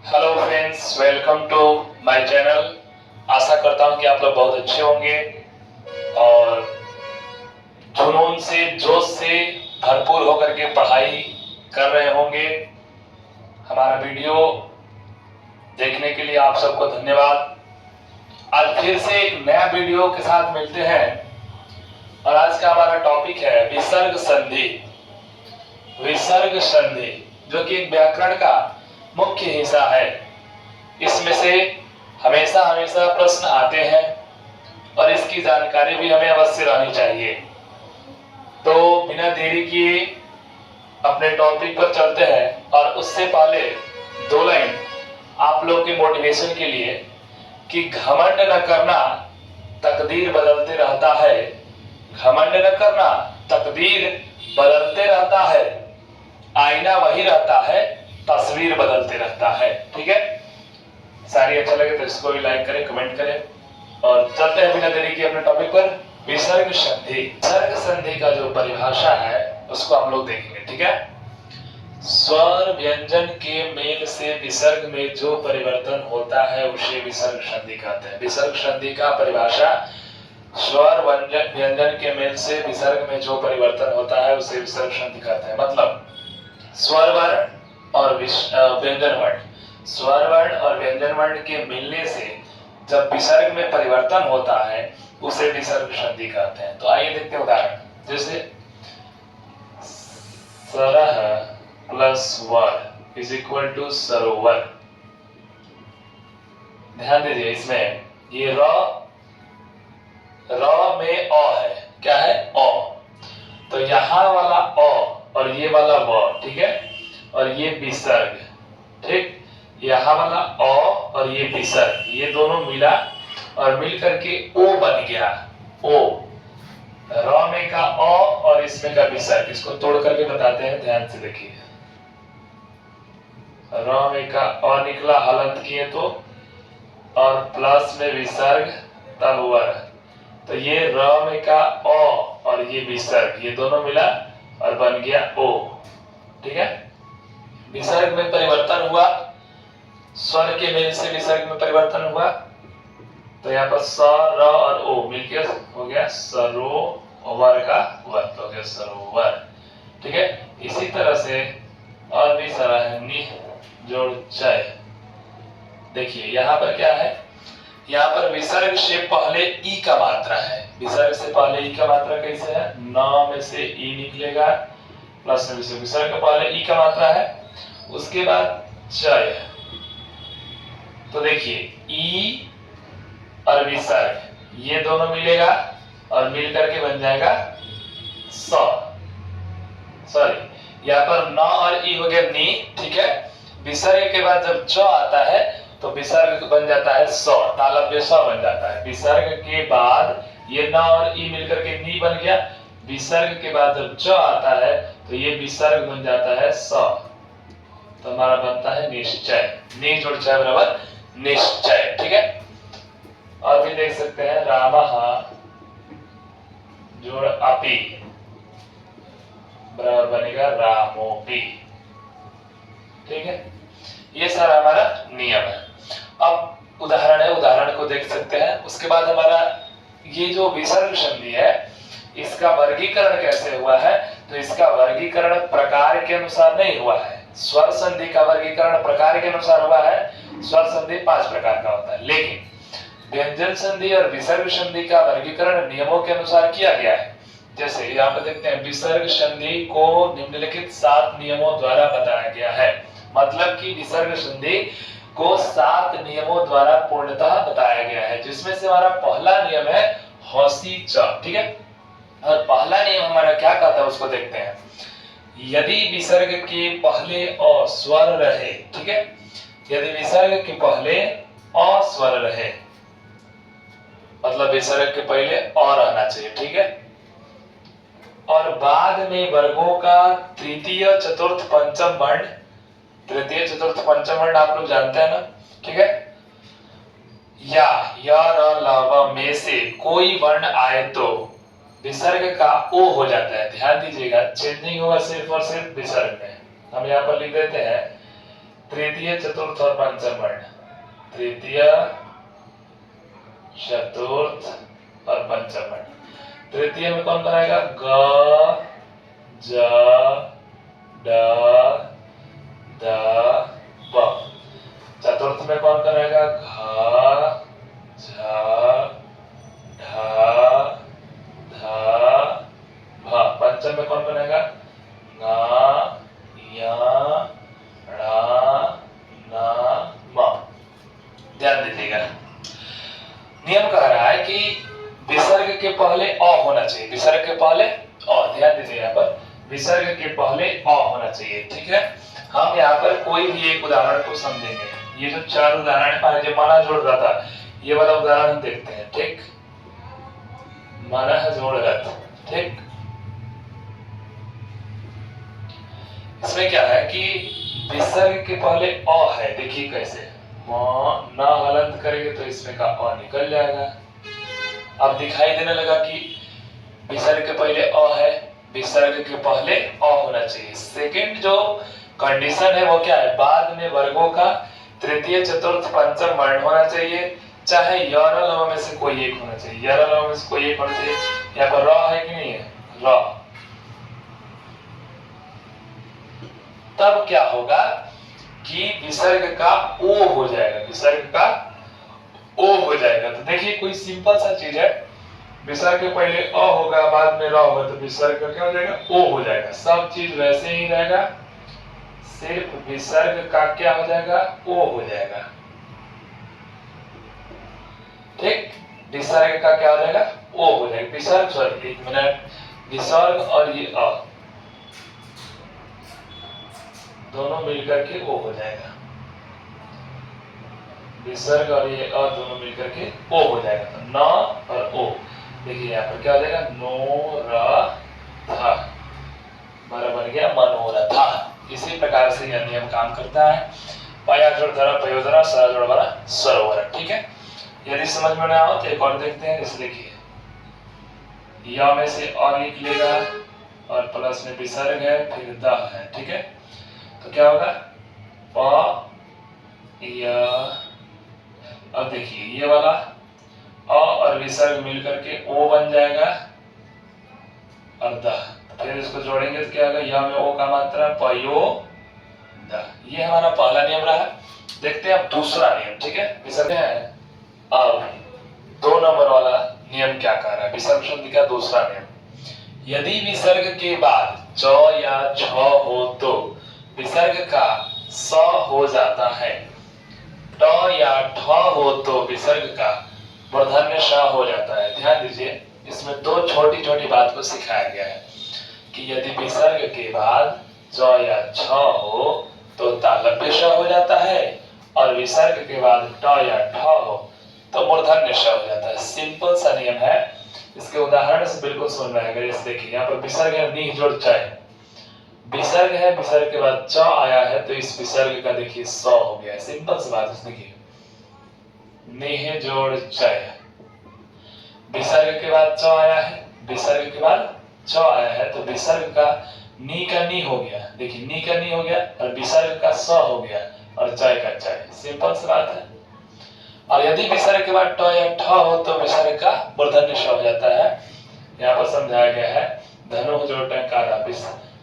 Hello friends, welcome to my channel. आशा करता हूं कि आप लोग बहुत अच्छे होंगे और जुनून से, जोश से भरपूर होकर के पढ़ाई कर रहे होंगे। हमारा वीडियो देखने के लिए आप सबको धन्यवाद। आज फिर से एक नया वीडियो के साथ मिलते हैं और आज का हमारा टॉपिक है विसर्ग संधि। विसर्ग संधि जो कि एक व्याकरण का मुख्य हिस्सा है। इसमें से हमेशा हमेशा प्रश्न आते हैं और इसकी जानकारी भी हमें अवश्य रहनी चाहिए। तो बिना देरी किए अपने टॉपिक पर चलते हैं और उससे पहले दो लाइन आप लोग के मोटिवेशन के लिए कि घमंड न करना, तकदीर बदलते रहता है। घमंड न करना, तकदीर बदलते रहता है। आईना वही रहता है, तस्वीर बदलते रहता है। ठीक है, सारी अच्छा लगे तो इसको भी लाइक करें, कमेंट करें और चलते हैं बिना देरी के अपने टॉपिक पर। विसर्ग संधि। विसर्ग संधि का जो परिभाषा है उसको हम लोग देखेंगे। ठीक है, स्वर व्यंजन के मेल से विसर्ग में जो परिवर्तन होता है उसे विसर्ग संधि कहते हैं। विसर्ग संधि का परिभाषा स्वर व्यंजन के मेल से विसर्ग में जो परिवर्तन होता है उसे विसर्ग संधि कहते हैं। मतलब स्वर वर्ण और व्यंजन वर्ण, स्वर वर्ण और व्यंजन वर्ण के मिलने से जब विसर्ग में परिवर्तन होता है उसे विसर्ग संधि कहते हैं। तो आइए देखते हैं उदाहरण। जैसे सरह प्लस वर इज इक्वल टू सरोवर। ध्यान दीजिए, इसमें ये र में अ है। क्या है? अ। तो यहां वाला अ और ये वाला व, ठीक है, और ये विसर्ग। ठीक, यहां वाला अ और ये विसर्ग, ये दोनों मिला और मिल करके ओ बन गया। ओ, र में का अ और इसमें का विसर्ग। इसको तोड़ करके बताते हैं, ध्यान से देखिए। र में का अ निकला, हलंत किए तो, और प्लस में विसर्ग, तब वर। तो ये र में का अ और ये विसर्ग, ये दोनों मिला और बन गया ओ। ठीक है, विसर्ग में परिवर्तन हुआ, स्वर के मेल से विसर्ग में परिवर्तन हुआ। तो यहाँ पर स, र और ओ मिलकर हो गया सरोवर का वर, तो हो गया सरोवर। ठीक है, इसी तरह से और भी सारा है। नि जोड़ चय। देखिए यहाँ पर क्या है, यहाँ पर विसर्ग से पहले ई का मात्रा है। विसर्ग से पहले ई का मात्रा कैसे है? न में से ई निकलेगा, प्लस में विसर्ग का पहले ई का मात्रा है, उसके बाद चय। तो देखिए ई और विसर्ग ये दोनों मिलेगा और मिल करके बन जाएगा स। सॉरी, यहाँ पर न और ई हो गया नी। ठीक है, विसर्ग के बाद जब च आता है तो विसर्ग बन जाता है स, तालव्य स बन जाता है। विसर्ग के बाद ये न और ई मिलकर के नी बन गया। विसर्ग के बाद जब च आता है तो ये विसर्ग बन जाता है स। तो हमारा बनता है निश्चय। नि जोड़ चय बराबर निश्चय। ठीक है, और भी देख सकते हैं, रामः जोड़ अपि बराबर बनेगा रामोपि। ठीक है, ये सारा हमारा नियम है। अब उदाहरण है, उदाहरण को देख सकते हैं। उसके बाद हमारा ये जो विसर्ग संधि है इसका वर्गीकरण कैसे हुआ है? तो इसका वर्गीकरण प्रकार के अनुसार नहीं हुआ है। स्वर संधि का वर्गीकरण प्रकार के अनुसार हुआ है। स्वर संधि 5 प्रकार का होता है, लेकिन व्यंजन संधि और विसर्ग संधि का वर्गीकरण नियमों के अनुसार किया गया है। जैसे यहाँ पर देखते हैं, विसर्ग संधि को निम्नलिखित 7 नियमों द्वारा बताया गया है। मतलब कि विसर्ग संधि को 7 नियमों द्वारा पूर्णतः बताया गया है, जिसमें से हमारा पहला नियम है हौसी च। ठीक है, और पहला नियम हमारा क्या कहता है उसको देखते हैं। यदि विसर्ग के पहले अ स्वर रहे, ठीक है, यदि विसर्ग के पहले अ स्वर रहे, मतलब विसर्ग के पहले अ रहना चाहिए। ठीक है, और बाद में वर्गों का तृतीय चतुर्थ पंचम वर्ण, तृतीय चतुर्थ पंचम वर्ण आप लोग जानते हैं ना। ठीक है, या र ल व में से कोई वर्ण आए तो विसर्ग का ओ हो जाता है। ध्यान दीजिएगा, चेंज नहीं होगा सिर्फ और सिर्फ विसर्ग में। हम यहाँ पर लिख देते हैं तृतीय, चतुर्थ और पंचम वर्ण। तृतीय, चतुर्थ और पंचम वर्ण। तृतीय में कौन बनाएगा? ग, ज, ड, द, प। चतुर्थ में कौन करेगा? घ, झ, ढ, ध, भ। पंचम में कौन बनेगा? ङ, य, ण, न, म। ध्यान दीजिएगा, नियम कह रहा है कि विसर्ग के पहले अ होना चाहिए। विसर्ग के पहले अ, ध्यान दीजिए, यहाँ पर विसर्ग के पहले अ होना चाहिए। ठीक है, हम यहाँ पर कोई भी एक उदाहरण को समझेंगे। ये जो 4 उदाहरण है, जो माना जोड़ रहा था, ये वाला उदाहरण हम देखते हैं। ठीक, माना है जोड़ रथ। ठीक, इसमें क्या है कि विसर्ग के पहले अ है। देखिए कैसे, म न हलंत करेंगे तो इसमें का अ निकल जाएगा। अब दिखाई देने लगा कि विसर्ग के पहले अ है, विसर्ग के पहले अ होना चाहिए। सेकंड जो कंडीशन है वो क्या है? बाद में वर्गों का तृतीय, चतुर्थ, पंचम वर्ण होना चाहिए, चाहे य र ल में से कोई एक होना चाहिए। य र ल में से कोई एक होना चाहिए। यहाँ पर र है कि नहीं है? र। तब क्या होगा कि विसर्ग का ओ हो जाएगा। विसर्ग का ओ हो जाएगा। तो देखिए, कोई सिंपल सा चीज है, विसर्ग के पहले अ होगा, बाद में र होगा, तो विसर्ग का क्या हो जाएगा? ओ हो जाएगा। सब चीज वैसे ही रहेगा, सिर्फ विसर्ग का क्या हो जाएगा? ओ हो जाएगा। ठीक, विसर्ग का क्या हो जाएगा? ओ हो जाएगा। विसर्ग, सॉरी 1 मिनट, विसर्ग और ये अ दोनों मिलकर के ओ हो जाएगा। विसर्ग और ये अ दोनों मिलकर के ओ हो जाएगा। तो न और ओ, देखिए यहाँ पर क्या हो जाएगा? नो र था, हमारा बन गया मनोरथा। इसी प्रकार से यह नियम काम करता है। पाया जोड़ धरा पयोधरा, सरा जोड़ वाला सरोवर। ठीक है, यदि समझ में ना आओ तो एक और देखते हैं। जैसे देखिए, या में से अ निकलेगा और प्लस में विसर्ग है, फिर द है। ठीक है, तो क्या होगा? प, य। अब देखिए, ये वाला अ और विसर्ग मिलकर के ओ बन जाएगा और द। फिर इसको जोड़ेंगे तो क्या होगा? या में ओ का मात्रा, पयो द। ये हमारा पहला नियम रहा। देखते हैं अब दूसरा नियम। ठीक है, विसर्ग है। अब 2 नंबर वाला नियम क्या कह रहा है? विसर्ग शब्द का दूसरा नियम, यदि विसर्ग के बाद च या छ हो तो विसर्ग का स हो जाता है। ट या ठ हो तो विसर्ग का मूर्धन्य श हो जाता है। ध्यान दीजिए, इसमें 2 छोटी छोटी बात को सिखाया गया है कि यदि विसर्ग के बाद च या छ हो तो तालव्य श हो जाता है, और विसर्ग के बाद ट या ठ हो तो मूर्धन्य श हो जाता है। सिंपल सा नियम है, इसके उदाहरण से बिल्कुल समझ में आएगा। जैसे देखिए, यहाँ पर विसर्ग है, नी जोड़ च है। विसर्ग है, विसर्ग के बाद च आया है, तो इस विसर्ग का देखिए स हो गया है। सिंपल सी बात है। देखिए, नेह जोड़ चय, विसर्ग के बाद च आया है, विसर्ग के बाद च आया है, तो विसर्ग का नी का नी हो गया। देखिए, नी का नी हो गया और विसर्ग का स हो गया और चय का चय। सिंपल सी बात है। और यदि विसर्ग के बाद ट या ठ हो तो विसर्ग का मूर्धन्य श हो जाता है। यहाँ पर समझाया गया है, धनु जोड़ टंकारा,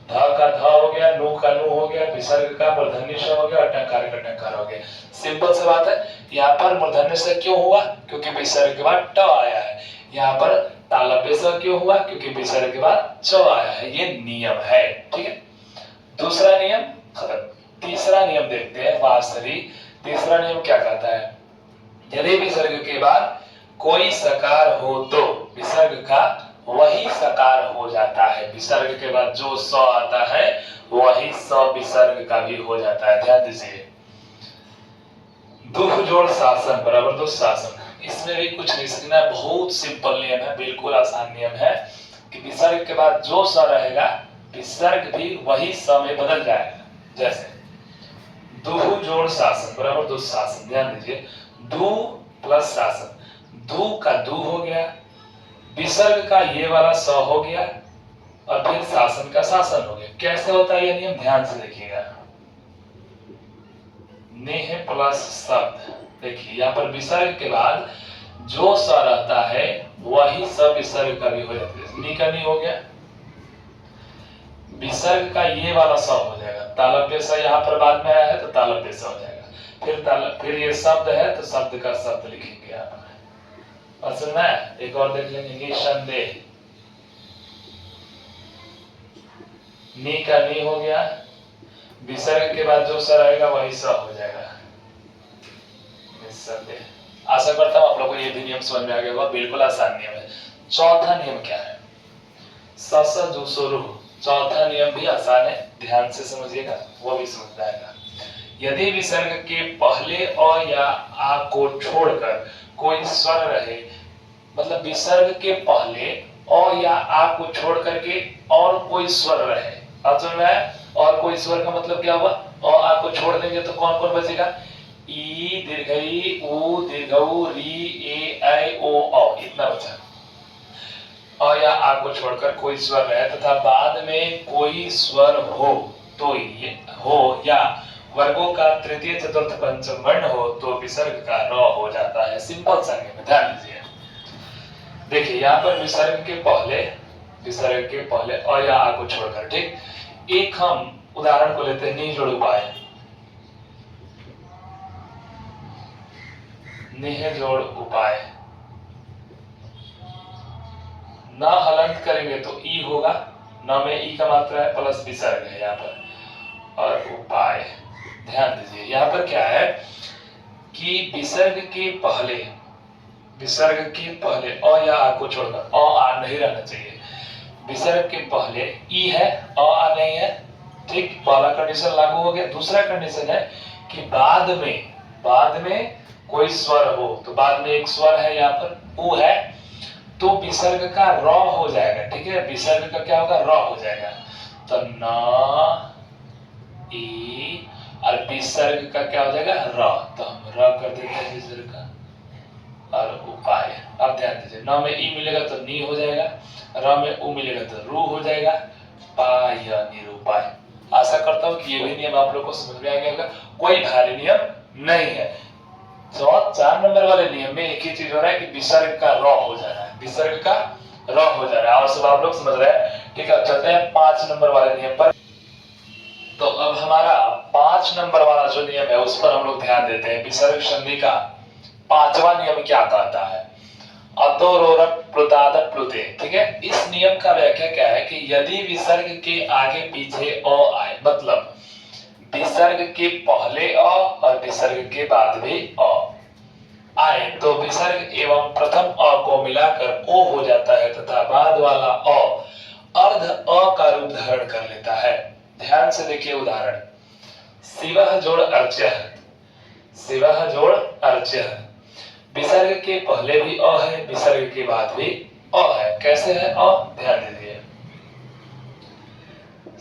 ध का ध हो गया, नु का नु हो गया, विसर्ग का मूर्धन्य श हो गया और टंकार का टंकार हो गया। सिंपल सी बात है। यहाँ पर मूर्धन्य श क्यों हुआ? क्योंकि विसर्ग के बाद ट आया है। यहाँ पर तालव्य श क्यों हुआ? क्योंकि विसर्ग के बाद च आया है। ये नियम है। ठीक है, दूसरा नियम खत्म। तीसरा नियम देखते हैं, वासरी। तीसरा नियम क्या कहता है? यदि विसर्ग के बाद कोई सकार हो तो विसर्ग का वही सकार हो जाता है। विसर्ग के बाद जो स आता है वही स विसर्ग का भी हो जाता है। ध्यान दीजिए, दुख जोड़ शासन बराबर दो शासन। इसमें भी कुछ नहीं सीखना है, बहुत सिंपल नियम है, बिल्कुल आसान नियम है कि विसर्ग के बाद जो स रहेगा विसर्ग भी वही स में बदल जाएगा। जैसे दुह जोड़ शासन बराबर दो शासन। ध्यान दीजिए, दू प्लस शासन, दू का दू हो गया, विसर्ग का ये वाला स हो गया और फिर शासन का शासन हो गया। कैसे होता है ये नियम? ध्यान से देखिएगा। नेह प्लस शब्द। देखिए यहाँ पर विसर्ग के बाद जो स रहता है वही सब विसर्ग का भी हो जाता है। नी का नी हो गया, विसर्ग का ये वाला स हो जाएगा। तालव्य स यहाँ पर बाद में आया है तो तालव्य स हो जाएगा। फिर ये शब्द है तो शब्द का शब्द लिखेंगे यहाँ पर। और सुनना है, एक और देख लेंगे, निसंदेह। नी का नी हो गया, विसर्ग के बाद जो स रहेगा वही स हो जाएगा, निसंदेह। आशा करता हूं आप लोगों को ये भी नियम समझ में आ गया होगा। बिल्कुल आसान नियम है। चौथा नियम क्या है? स स जू सो रू। चौथा नियम भी आसान है, ध्यान से समझिएगा, वो भी समझ में आएगा। यदि विसर्ग के पहले अ या आ को छोड़कर कोई स्वर रहे, मतलब विसर्ग के पहले अ या आ को छोड़ करके और कोई स्वर रहे। अब समझ में आया? और कोई स्वर का मतलब क्या हुआ? अ आ को छोड़ देंगे तो कौन कौन बचेगा? ई दीर्घ ई, उ दीर्घ उ, री ए ऐ ओ औ, इतना बचा। अ या आ को छोड़कर कोई स्वर रहे तथा बाद में कोई स्वर हो तो ये हो, या वर्गों का तृतीय चतुर्थ पंचम वर्ण हो तो विसर्ग का र हो जाता है। सिंपल सा नियम, ध्यान दीजिए। देखिए यहाँ पर विसर्ग के पहले अ या आ को छोड़कर, ठीक, एक हम उदाहरण को लेते हैं, नी जोड़ उपाय। नेह जोड़ उपाय, न हलंत करेंगे तो ई होगा, न में ई का मात्रा है प्लस विसर्ग है यहाँ पर, और उपाय। ध्यान दीजिए यहाँ पर क्या है कि विसर्ग के पहले अ या आ को छोड़कर, अ आ नहीं रहना चाहिए। विसर्ग के पहले ई है, अ आ नहीं है, ठीक, पहला कंडीशन लागू हो गया। दूसरा कंडीशन है कि बाद में कोई स्वर हो, तो बाद में एक स्वर है यहाँ पर उ है, तो विसर्ग का र हो जाएगा, ठीक है। विसर्ग का क्या होगा? र हो जाएगा। तो न ई, और विसर्ग का क्या हो जाएगा? र। तो हम र कर देते हैं विसर्ग का, और उपाय। अब ध्यान दीजिए, न में ई मिलेगा तो नी हो जाएगा, र में उ मिलेगा तो रू हो जाएगा, पाय निरूपाय। आशा करता हूं कि ये भी नियम आप लोग को समझ में आ गया होगा। कोई भारी नियम नहीं है। तो 4 नंबर वाले नियम में एक ही चीज हो रहा है कि विसर्ग का र हो जा रहा है, विसर्ग का र हो जा रहा है, और सब आप लोग समझ रहे हैं। ठीक है, चलते हैं 5 नंबर वाले नियम पर। तो अब हमारा 5 नंबर वाला जो नियम है उस पर हम लोग ध्यान देते हैं। विसर्ग संधि का 5वां नियम क्या कहता है? अतोरोरक प्लुतादक प्लुते। ठीक है, इस नियम का व्याख्या क्या है कि यदि विसर्ग के आगे पीछे अ आए, मतलब विसर्ग के पहले अ और विसर्ग के बाद भी अ आए, तो विसर्ग एवं प्रथम अ को मिलाकर ओ हो जाता है तथा बाद वाला अ अर्ध अ का रूप धारण कर लेता है। ध्यान से देखिए उदाहरण, शिवः जोड़ अर्चः, शिवः जोड़ अर्चः। विसर्ग के पहले भी अ है, विसर्ग के बाद भी अ है। कैसे है अ? ध्यान दीजिए,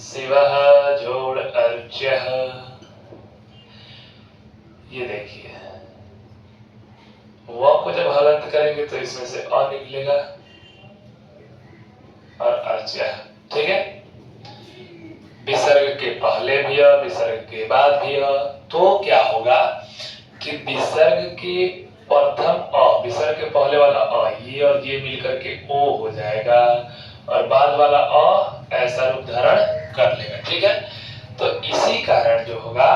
शिवः जोड़ अर्चः, ये देखिए, व को जब हलंत करेंगे तो इसमें से अ निकलेगा और अर्चः। ठीक है, विसर्ग के पहले भी अ, विसर्ग के बाद भी अ, तो क्या होगा कि विसर्ग के प्रथम अ, विसर्ग के पहले वाला अ, ये और ये मिलकर के ओ हो जाएगा, और बाद वाला अ ऐसा रूप धारण कर लेगा। ठीक है, तो इसी कारण जो होगा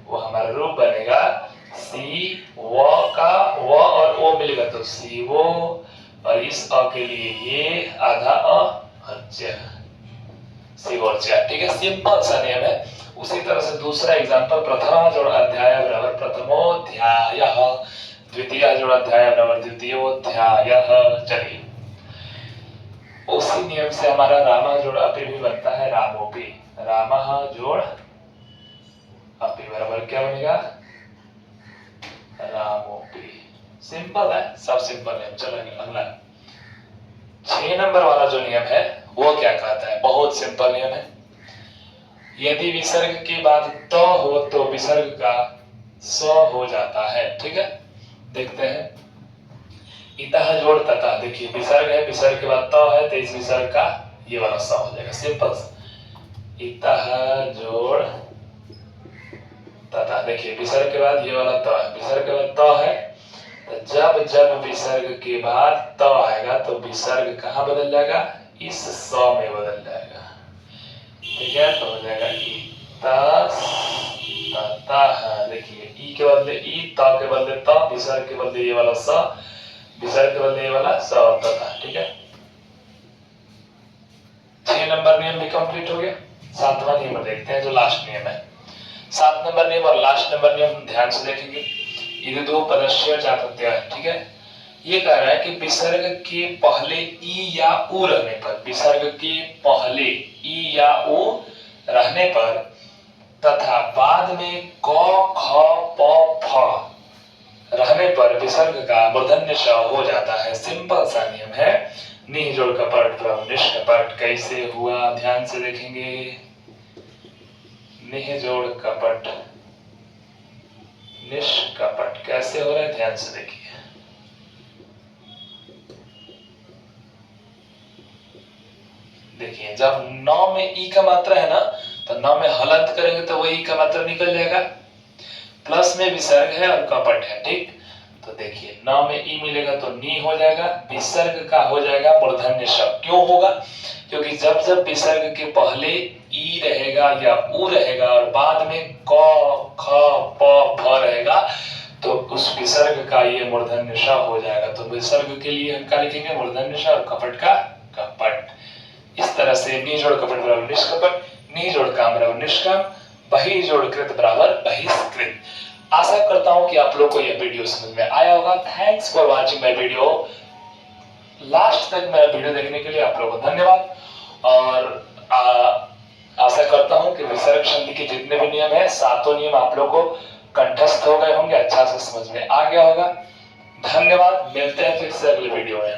वो हमारा रूप बनेगा सी व का, व और ओ मिलेगा तो सी वो, और इस अ के लिए ये आधा अ अर्चः, शिवोर्चा। ठीक है, सिंपल सा नियम है। उसी तरह से दूसरा एग्जांपल, प्रथमा जोड़ अध्याय बराबर प्रथमोध्यायः, द्वितीय जोड़ अध्याय बराबर द्वितीयोध्यायः। चलिए, उसी नियम से हमारा रामः जोड़ अपि भी बनता है, रामोपि। रामः जोड़ अपि बराबर क्या बनेगा? रामोपि। सिंपल है, सब सिंपल है। चलेंगे अगला 6 नंबर वाला जो नियम है वो क्या कहता है? बहुत सिंपल नियम है। यदि विसर्ग के बाद त हो तो विसर्ग का स हो जाता है। ठीक है, देखते हैं, इतः जोड़ तथा। देखिए विसर्ग है, विसर्ग के बाद त है तो इस विसर्ग का ये वाला स हो जाएगा। सिंपल, इतः जोड़ तथा। देखिए विसर्ग के बाद ये वाला त है, विसर्ग के बाद त है, तो जब जब विसर्ग के बाद त आएगा तो विसर्ग कहाँ बदल जाएगा, इस स में बदल जाएगा। ठीक है, तो हो जाएगा देखिए ई के बदले ई, त के बदले त, विसर्ग के बदले ये वाला स, विसर्ग के बदले ये वाला स और तथा। ठीक है, 6 नंबर नियम भी कंप्लीट हो गया। 7वां नियम देखते हैं जो लास्ट नियम है। 7 नंबर नियम और लास्ट नंबर नियम ध्यान से देखेंगे। ये दो पदस्य जातत्य है। ठीक है, ये कह रहा है कि विसर्ग के पहले ई या उ रहने पर, विसर्ग के पहले ई या उ रहने पर तथा बाद में क ख प फ रहने पर विसर्ग का मूर्धन्य श हो जाता है। सिंपल सा नियम है। निह जोड़ कपट प्रव निष्कपट कैसे हुआ, ध्यान से देखेंगे। निह जोड़ कपट निष्कपट कैसे हो रहा है, ध्यान से देखिए। देखिए जब नौ में ई का मात्रा है ना, तो नौ में हलंत करेंगे तो वही का मात्रा निकल जाएगा। प्लस में विसर्ग है और कपट है। ठीक, तो देखिए नौ में ई मिलेगा तो नी हो जाएगा, विसर्ग का हो जाएगा मूर्धन्य श। क्यों होगा, क्योंकि जब जब विसर्ग के पहले ई रहेगा या उ रहेगा और बाद में क ख प फ रहेगा तो उस विसर्ग का ये मूर्धन्य श हो जाएगा। तो विसर्ग के लिए हम क्या लिखेंगे, मूर्धन्य श, और कपट का कपट। इस तरह से नी जोड़ कपट बराबर निष्कपट, नी जोड़ काम बराबर निष्काम, बही जोड़ कृत बराबर बहिष्कृत। आशा करता हूं कि आप लोग को यह वीडियो समझ में आया होगा। Thanks for watching my video. Last तक मेरा वीडियो देखने के लिए आप लोगों को धन्यवाद। और आशा करता हूं कि विसर्ग संधि के जितने भी नियम है, 7 नियम आप लोग को कंठस्थ हो गए होंगे, अच्छा से समझ में आ गया होगा। धन्यवाद, मिलते हैं फिर से अगले वीडियो में।